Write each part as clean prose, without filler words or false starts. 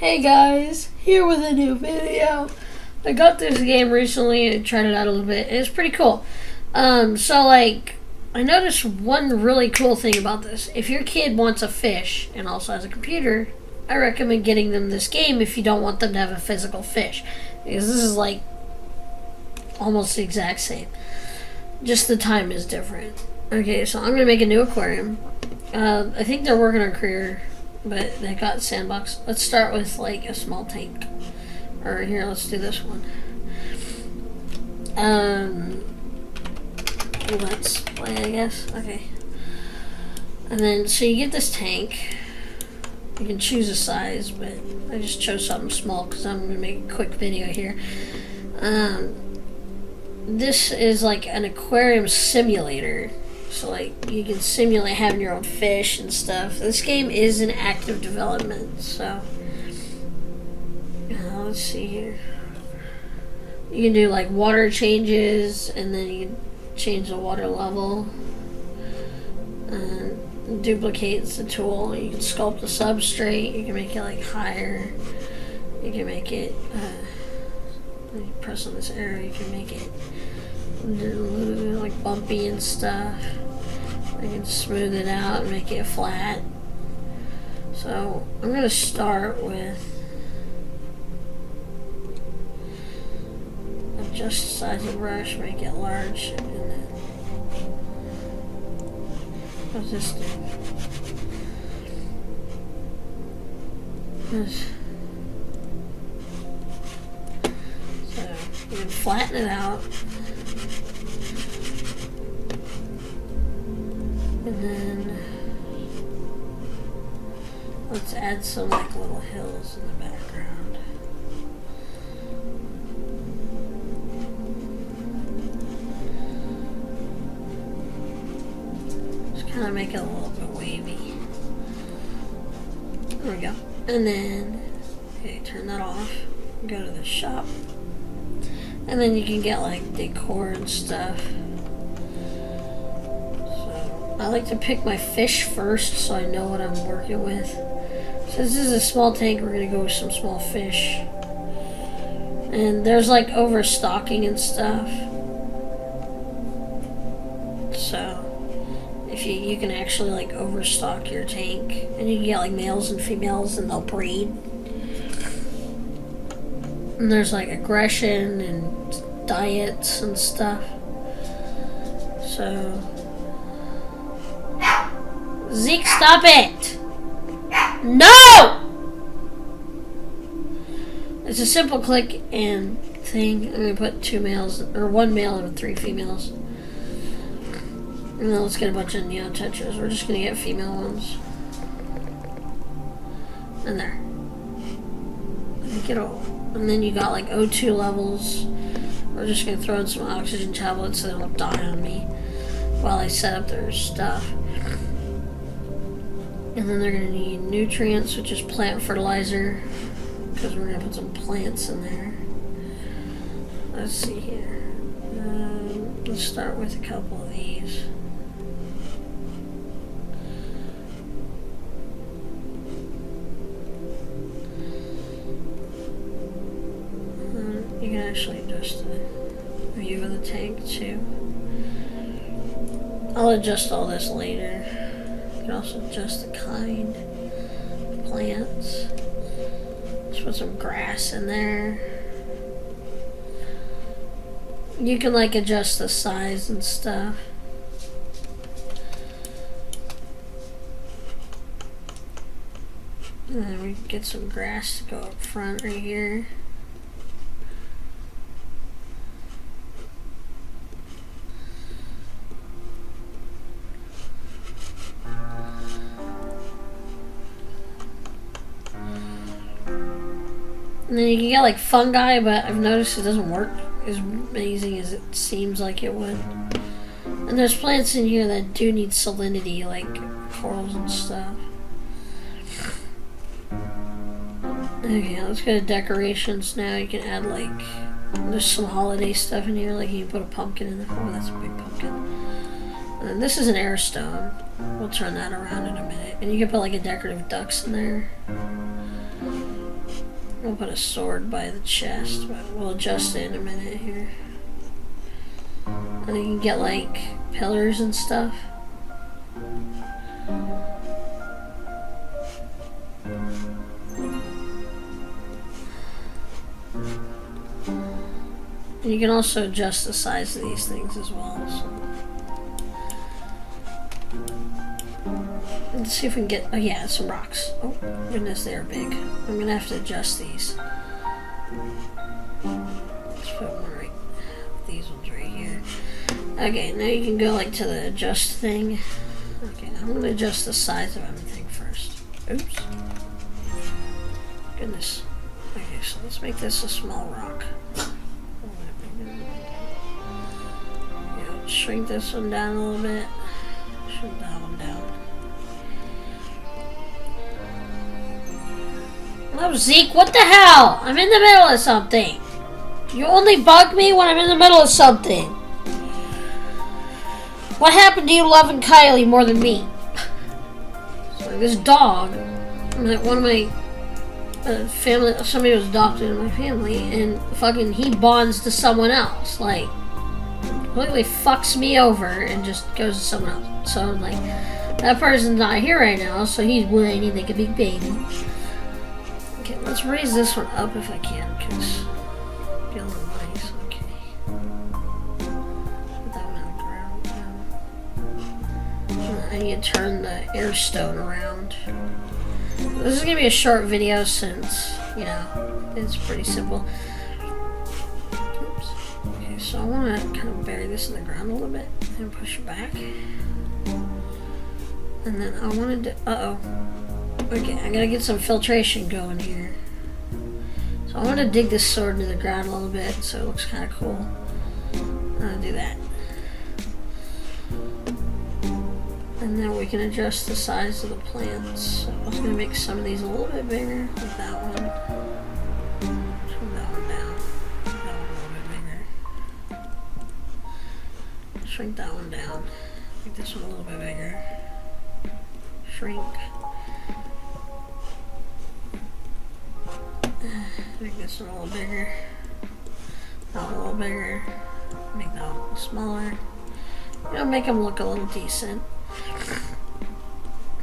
Hey guys, here with a new video. I got this game recently and tried it out a little bit. It's pretty cool. I noticed one really cool thing about this. If your kid wants a fish and also has a computer, I recommend getting them this game if you don't want them to have a physical fish. Because this is like almost the exact same. Just the time is different. Okay, so I'm going to make a new aquarium. I think they're working on Career, but they got Sandbox. Let's start with like a small tank. Or here, let's do this one. Let's play, I guess. Okay. And then, so you get this tank. You can choose a size, but I just chose something small because I'm going to make a quick video here. This is like an aquarium simulator. So like you can simulate having your own fish and stuff. This game is in active development, so let's see here. You can do like water changes, and then you can change the water level. Duplicates the tool. You can sculpt the substrate. You can make it like higher. You can make it. When you press on this arrow, you can make it like bumpy and stuff. I can smooth it out and make it flat. So I'm going to start with adjust the size of the brush, make it large, and then what's this do? So you can flatten it out. And then let's add some like little hills in the background. Just kind of make it a little bit wavy. There we go. And then, okay, turn that off. Go to the shop. And then you can get like decor and stuff. I like to pick my fish first so I know what I'm working with. Since this is a small tank, we're going to go with some small fish. And there's like overstocking and stuff. So if you can actually like overstock your tank. And you can get like males and females and they'll breed. And there's like aggression and diets and stuff. So Zeke, stop it! No! It's a simple click and thing. I'm gonna put 2 males, or 1 male and 3 females. And then let's get a bunch of neon tetras. We're just gonna get female ones. And there. Make it all. And then you got like O2 levels. We're just gonna throw in some oxygen tablets so they don't die on me while I set up their stuff. And then they're going to need nutrients, which is plant fertilizer, because we're going to put some plants in there. Let's see here. Let's start with a couple of these. You can actually adjust the view of the tank too. I'll adjust all this later. You can also adjust the kind of plants. Just put some grass in there. You can like adjust the size and stuff. And then we can get some grass to go up front right here. And then you can get like fungi, but I've noticed it doesn't work as amazing as it seems like it would. And there's plants in here that do need salinity, like corals and stuff. Okay, let's go to decorations now. You can add like, there's some holiday stuff in here, like you can put a pumpkin in there. Oh, that's a big pumpkin. And then this is an air stone. We'll turn that around in a minute. And you can put like a decorative ducks in there. We'll put a sword by the chest, but we'll adjust it in a minute here. And you can get like pillars and stuff. And you can also adjust the size of these things as well. So. Let's see if we can get. Oh yeah, some rocks. Oh goodness, they're big. I'm gonna have to adjust these. Let's put one right. These ones right here. Okay, now you can go like to the adjust thing. Okay, now I'm gonna adjust the size of everything first. Oops. Goodness. Okay, so let's make this a small rock. Yeah, shrink this one down a little bit. Shrink that one down. Oh, Zeke, what the hell? I'm in the middle of something. You only bug me when I'm in the middle of something. What happened to you loving Kylie more than me? So this dog, like one of my family, somebody was adopted in my family, and fucking he bonds to someone else. Like, completely fucks me over and just goes to someone else. So, like, that person's not here right now, so he's whining like a big baby. Okay, let's raise this one up if I can, because get a little nice. Okay. Put that one on the ground. I need to turn the air stone around. This is going to be a short video since, you know, it's pretty simple. Oops. Okay, so I want to kind of bury this in the ground a little bit and push it back. And then I wanted to, okay, I gotta get some filtration going here. So I want to dig this sword into the ground a little bit so it looks kind of cool. I'm gonna do that. And then we can adjust the size of the plants. So I'm just gonna make some of these a little bit bigger, like that one. Shrink that one down. That one a little bit bigger. Shrink that one down. Make this one a little bit bigger. Shrink. Make this one a little bigger. That one a little bigger. Make that one smaller. You know, make them look a little decent.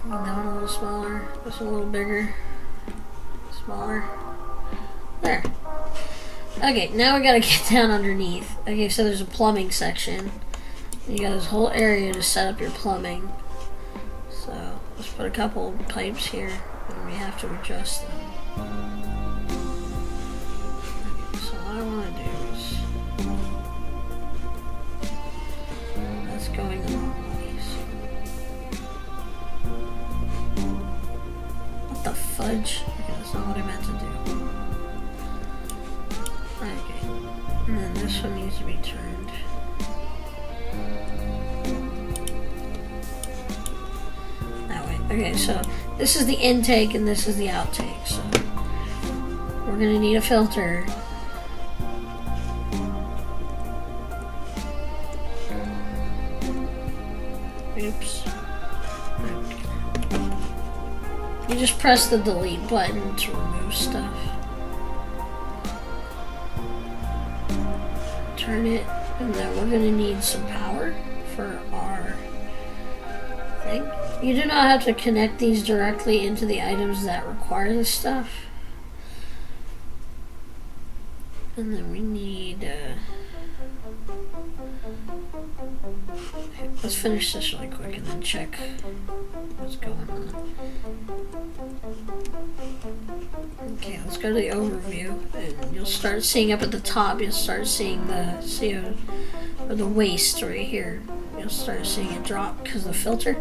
And that one a little smaller. This one a little bigger. Smaller. There. Okay, now we gotta get down underneath. Okay, so there's a plumbing section. You got this whole area to set up your plumbing. So let's put a couple pipes here, and we have to adjust them. Okay, so what I want to do is that's going the wrong way. So. What the fudge? Okay, that's not what I meant to do. Okay, and then this one needs to be turned. Okay, so this is the intake and this is the outtake. So we're gonna need a filter. Oops. Okay. You just press the delete button to remove stuff. Turn it, and then we're gonna need some power for our thing. You do not have to connect these directly into the items that require this stuff. And then we need, okay, let's finish this really quick and then check what's going on. Okay, let's go to the overview, and you'll start seeing up at the top, you'll start seeing the CO, or the waste right here. You'll start seeing it drop because of the filter.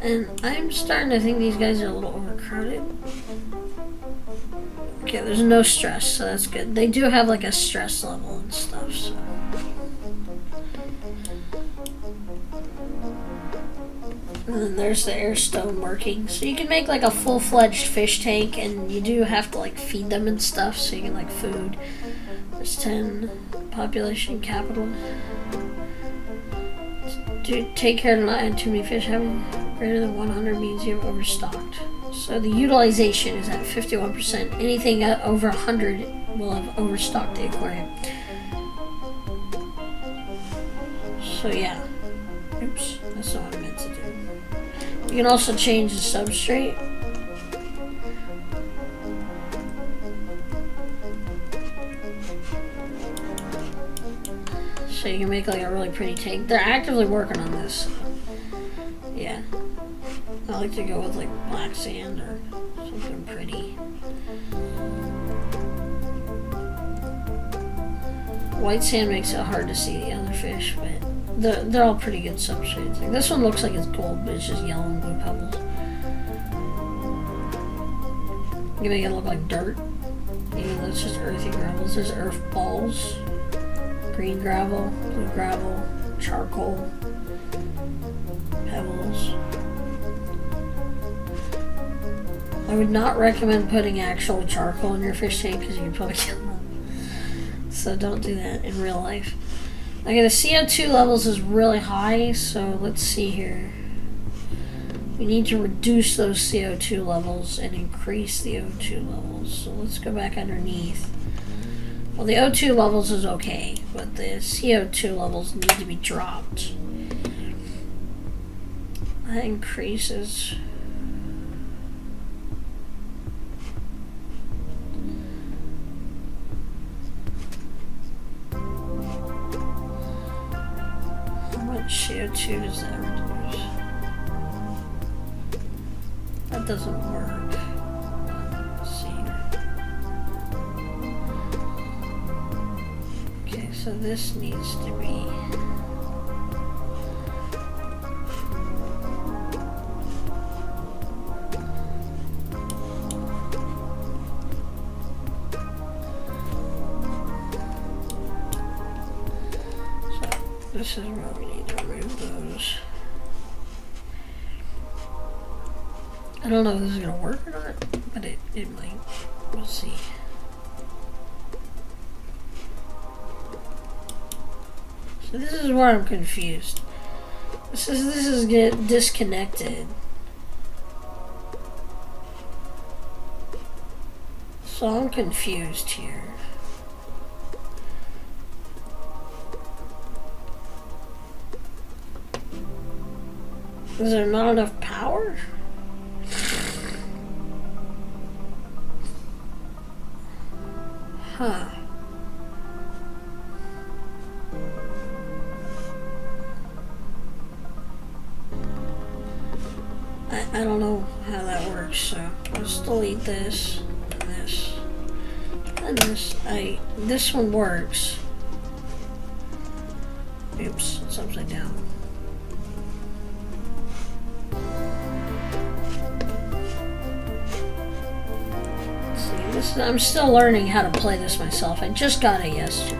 And I'm starting to think these guys are a little overcrowded. Okay, there's no stress, so that's good. They do have like a stress level and stuff, so. And then there's the air stone working. So you can make like a full-fledged fish tank, and you do have to like feed them and stuff, so you can like food. There's 10 population capital. Take care to not add too many fish. Having greater than 100 means you have overstocked. So the utilization is at 51%. Anything over 100 will have overstocked the aquarium. So yeah. Oops, that's not what I meant to do. You can also change the substrate. So you can make like a really pretty tank. They're actively working on this. Yeah. I like to go with like black sand or something pretty. White sand makes it hard to see the other fish, but they're all pretty good substrates. Like this one looks like it's gold, but it's just yellow and blue pebbles. You make it look like dirt. Even though it's just earthy gravels. There's earth balls, green gravel, blue gravel, charcoal, pebbles. I would not recommend putting actual charcoal in your fish tank because you can probably kill them. So don't do that in real life. Okay, the CO2 levels is really high, so let's see here. We need to reduce those CO2 levels and increase the O2 levels. So let's go back underneath. Well, the O2 levels is okay, but the CO2 levels need to be dropped. That increases. CO2 does that reduce? That doesn't work. Let's see. Okay, so this needs to be. So this is where we need to remove those. I don't know if this is gonna work or not, but it might. We'll see. So this is where I'm confused. This is get disconnected. So I'm confused here. Is there not enough power? Huh. I don't know how that works, so let's delete this and this and this. This one works. Oops, it's upside down. I'm still learning how to play this myself. I just got it yesterday.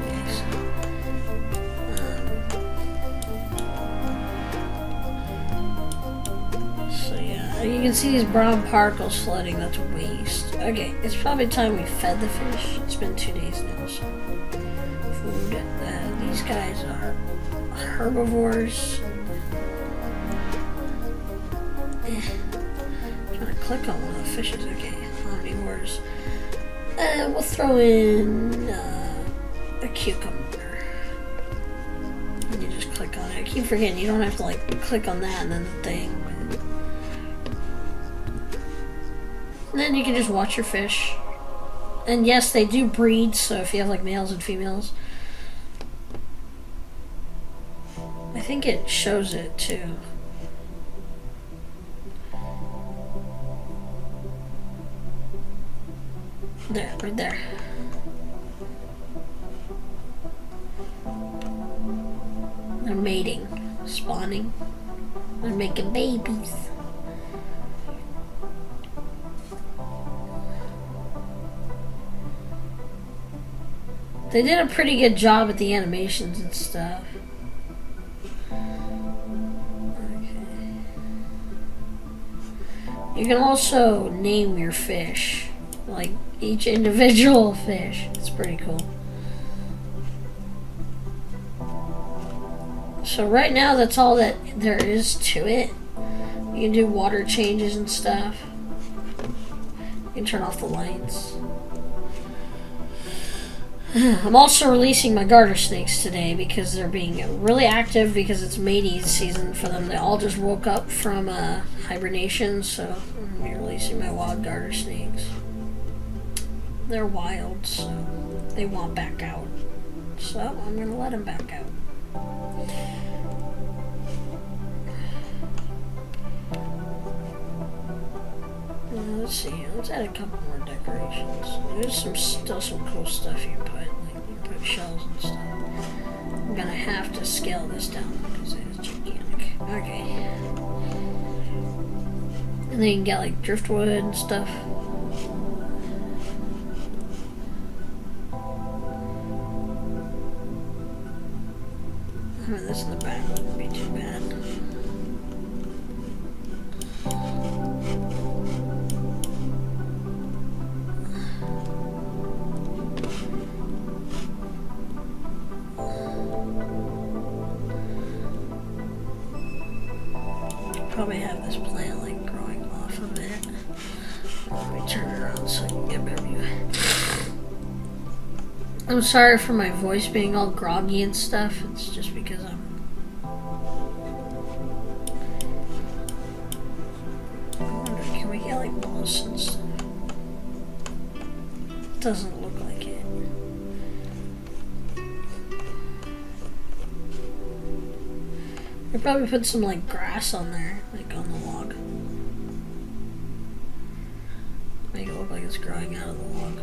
So yeah, you can see these brown particles floating. That's waste. Okay, it's probably time we fed the fish. It's been 2 days now, so food. These guys are herbivores. I'm trying to click on one of the fishes. Okay, omnivores. We'll throw in a cucumber. And you just click on it. I keep forgetting you don't have to like click on that and then the thing. And then you can just watch your fish. And yes, they do breed, so if you have like males and females. I think it shows it too. There, right there. They're mating, spawning. They're making babies. They did a pretty good job at the animations and stuff. Okay. You can also name your fish. Like each individual fish. It's pretty cool. So right now that's all that there is to it. You can do water changes and stuff. You can turn off the lights. I'm also releasing my garter snakes today because they're being really active because it's mating season for them. They all just woke up from hibernation, so I'm going to be releasing my wild garter snakes. They're wild, so they want back out. So I'm going to let them back out. Let's see, let's add a couple more decorations. There's still some cool stuff you can put, like you can put shells and stuff. I'm gonna have to scale this down because it's gigantic. Okay. And then you can get like driftwood and stuff. Having this in the back wouldn't be too bad. Probably have this plant like growing off of it. Let me turn it around so I can get a better view. I'm sorry for my voice being all groggy and stuff. It's just because I wonder, can we get like moss and stuff? Doesn't look like it. I probably put some like grass on there, like on the log. Make it look like it's growing out of the log.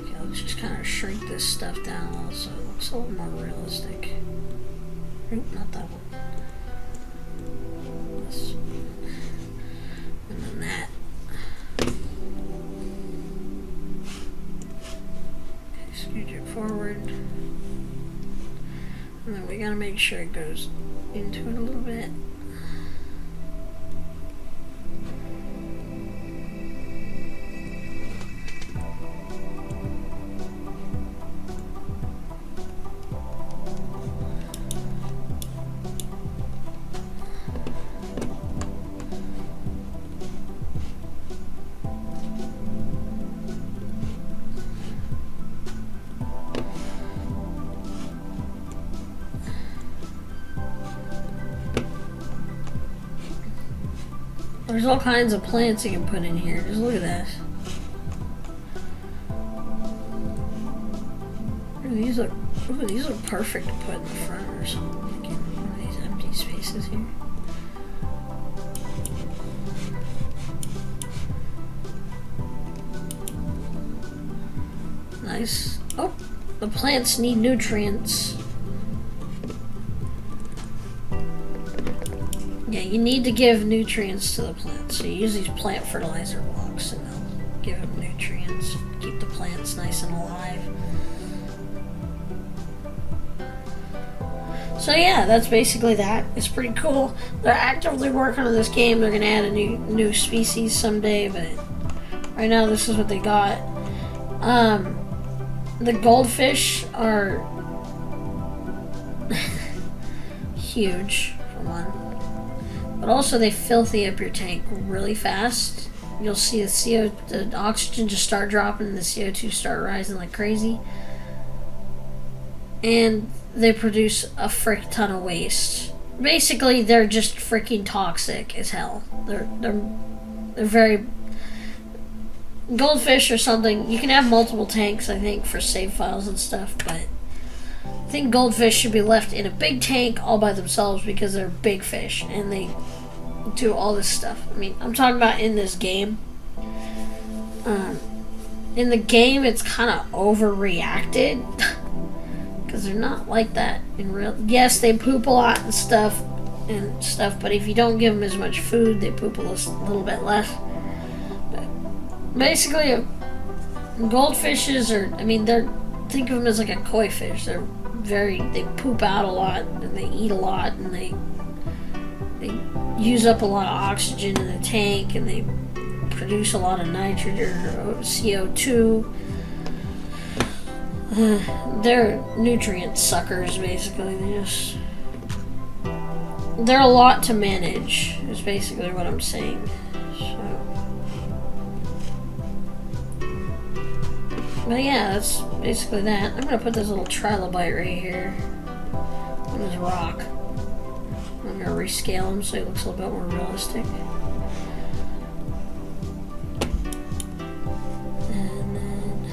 Okay, let's just kind of shrink this stuff down a little so it looks a little more realistic. Oop, not that one. This. And then that. Okay, scoot it forward. And then we gotta make sure it goes into it a little bit. There's all kinds of plants you can put in here. Just look at that. These are perfect to put in the front or something. Like in one of these empty spaces here. Nice. Oh, the plants need nutrients. Yeah, you need to give nutrients to the plants. So you use these plant fertilizer blocks and they'll give them nutrients. Keep the plants nice and alive. So yeah, that's basically that. It's pretty cool. They're actively working on this game. They're gonna add a new species someday, but right now this is what they got. The goldfish are huge, for one. But also they filthy up your tank really fast. You'll see the oxygen just start dropping and the CO2 start rising like crazy. And they produce a frick ton of waste. Basically, they're just freaking toxic as hell. They're very... Goldfish or something, you can have multiple tanks, I think, for save files and stuff, but I think goldfish should be left in a big tank all by themselves because they're big fish and they do all this stuff. I mean, I'm talking about in this game. In the game, it's kind of overreacted because they're not like that in real. Yes, they poop a lot and stuff, but if you don't give them as much food, they poop a little bit less. But basically, goldfishes are. I mean, think of them as like a koi fish. They poop out a lot and they eat a lot and they use up a lot of oxygen in the tank and they produce a lot of nitrogen or CO2. They're nutrient suckers, basically. they're a lot to manage, is basically what I'm saying. So, but yeah, that's basically that. I'm gonna put this little trilobite right here on this rock. I'm gonna rescale him so he looks a little bit more realistic. And then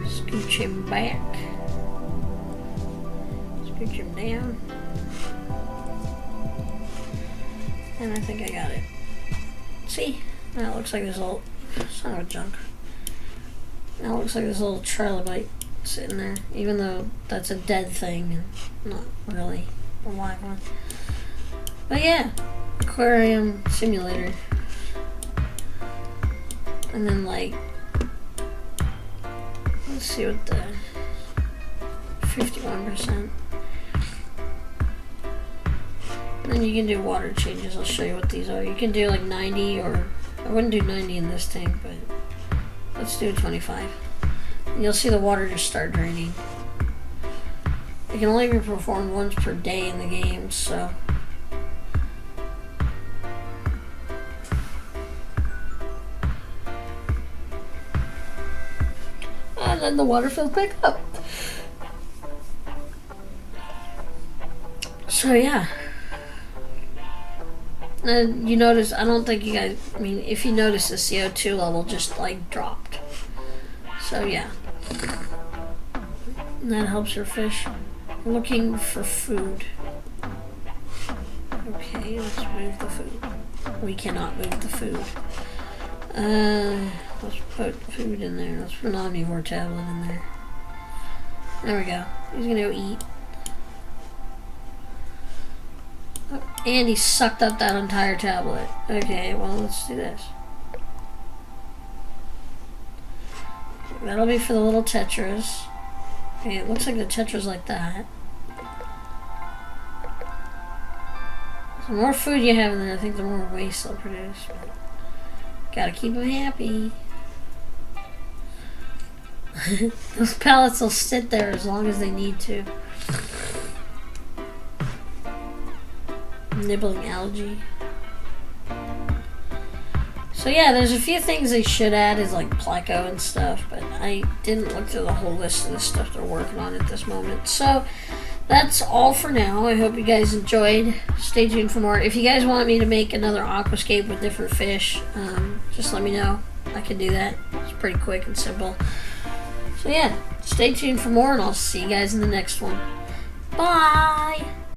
scooch him back. Scooch him down. And I think I got it. See? Now it looks like this little son of a junk. Now it looks like this little trilobite sitting there, even though that's a dead thing and not really a live one. But yeah, aquarium simulator. And then like, let's see what the 51%. And then you can do water changes. I'll show you what these are. You can do like 90, or I wouldn't do 90 in this tank, but let's do 25. And you'll see the water just start draining. It can only be performed once per day in the game, so. And then the water fills back up. So yeah. And you notice, I don't think you guys, I mean, if you notice the CO2 level just like dropped. So yeah. And that helps your fish. Looking for food. Okay, let's move the food. We cannot move the food. Let's put food in there. Let's put an omnivore tablet in there. There we go. He's gonna go eat. And he sucked up that entire tablet. Okay, well, let's do this. That'll be for the little tetras. Okay, it looks like the tetra's like that. The more food you have in there, I think the more waste they'll produce. But gotta keep them happy. Those pellets will sit there as long as they need to. Nibbling algae. So yeah, there's a few things they should add, is like placo and stuff, but I didn't look through the whole list of the stuff they're working on at this moment. So that's all for now. I hope you guys enjoyed. Stay tuned for more. If you guys want me to make another aquascape with different fish, just let me know. I can do that. It's pretty quick and simple. So yeah, stay tuned for more, and I'll see you guys in the next one. Bye!